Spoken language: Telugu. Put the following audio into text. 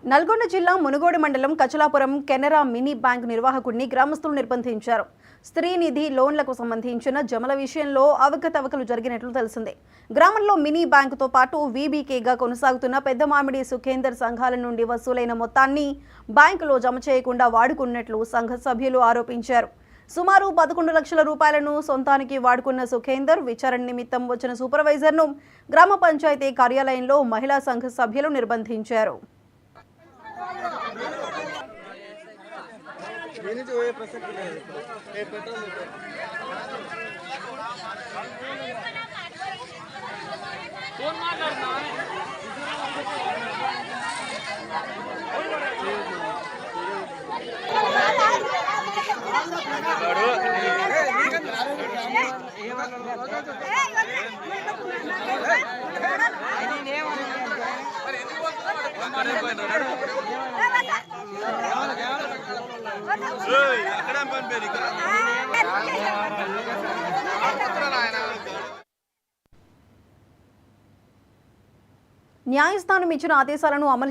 నల్గొండ జిల్లా మునుగోడు మండలం కచలాపురం కెనరా మినీ బ్యాంక్ నిర్వాహకుడిని గ్రామస్తులు నిర్బంధించారు. స్త్రీ నిధి లోన్లకు సంబంధించిన జమల విషయంలో అవకతవకలు జరిగినట్లు తెలిసింది. గ్రామంలో మినీ బ్యాంకుతో పాటు వీబీకేగా కొనసాగుతున్న పెద్ద మామిడి సుఖేందర్ సంఘాల నుండి వసూలైన మొత్తాన్ని బ్యాంకులో జమ చేయకుండా వాడుకున్నట్లు సంఘ సభ్యులు ఆరోపించారు. సుమారు 11 లక్షల రూపాయలను సొంతానికి వాడుకున్న సుఖేందర్ విచారణ నిమిత్తం వచ్చిన సూపర్వైజర్ను గ్రామ పంచాయతీ కార్యాలయంలో మహిళా సంఘ సభ్యులు నిర్బంధించారు. న్యాయస్థానం ఇచ్చిన ఆదేశాలను అమలు